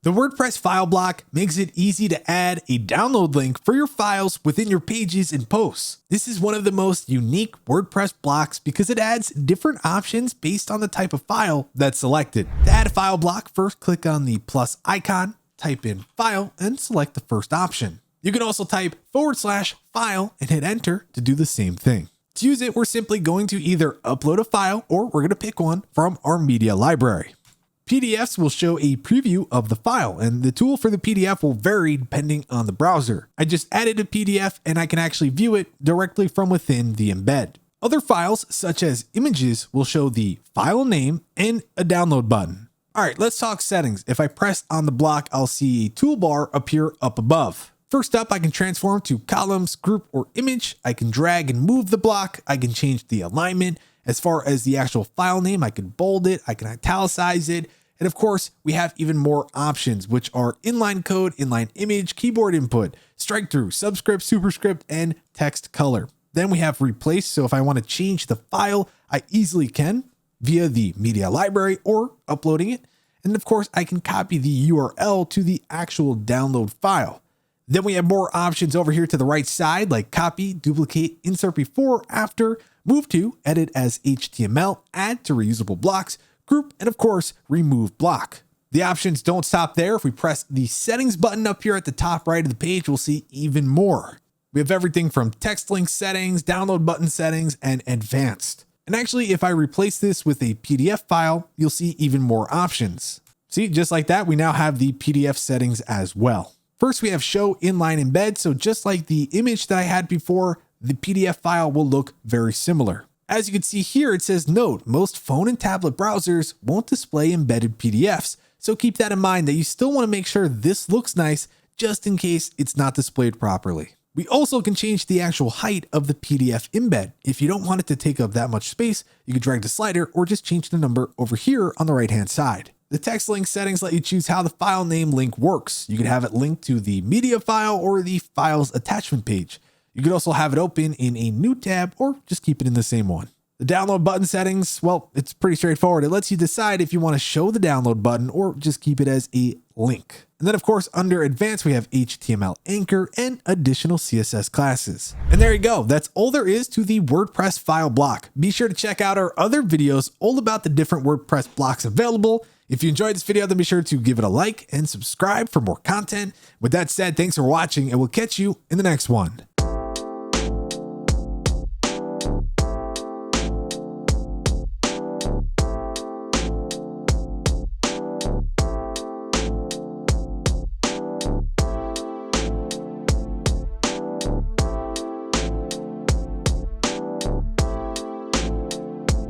The WordPress file block makes it easy to add a download link for your files within your pages and posts. This is one of the most unique WordPress blocks because it adds different options based on the type of file that's selected. To add a file block, first click on the plus icon, type in file, and select the first option. You can also type /file and hit enter to do the same thing. To use it, we're simply going to either upload a file or we're going to pick one from our media library. PDFs will show a preview of the file, and the tool for the PDF will vary depending on the browser. I just added a PDF and I can actually view it directly from within the embed. Other files, such as images, will show the file name and a download button. All right, let's talk settings. If I press on the block, I'll see a toolbar appear up above. First up, I can transform to columns, group, or image. I can drag and move the block. I can change the alignment. As far as the actual file name, I can bold it, I can italicize it. And of course, we have even more options, which are inline code, inline image, keyboard input, strike through, subscript, superscript, and text color. Then we have replace. So if I want to change the file, I easily can via the media library or uploading it. And of course, I can copy the URL to the actual download file. Then we have more options over here to the right side, like copy, duplicate, insert before, after, move to, edit as HTML, add to reusable blocks, group, and of course, remove block. The options don't stop there. If we press the settings button up here at the top right of the page, we'll see even more. We have everything from text link settings, download button settings, and advanced. And actually, if I replace this with a PDF file, you'll see even more options. See, just like that, we now have the PDF settings as well. First, we have show inline embed. So just like the image that I had before, the PDF file will look very similar. As you can see here, it says, note, most phone and tablet browsers won't display embedded PDFs. So keep that in mind that you still want to make sure this looks nice just in case it's not displayed properly. We also can change the actual height of the PDF embed. If you don't want it to take up that much space, you can drag the slider or just change the number over here on the right-hand side. The text link settings let you choose how the file name link works. You can have it linked to the media file or the file's attachment page. You could also have it open in a new tab or just keep it in the same one. The download button settings, well, it's pretty straightforward. It lets you decide if you want to show the download button or just keep it as a link. And then of course, under advanced, we have HTML anchor and additional CSS classes. And there you go. That's all there is to the WordPress file block. Be sure to check out our other videos all about the different WordPress blocks available. If you enjoyed this video, then be sure to give it a like and subscribe for more content. With that said, thanks for watching and we'll catch you in the next one.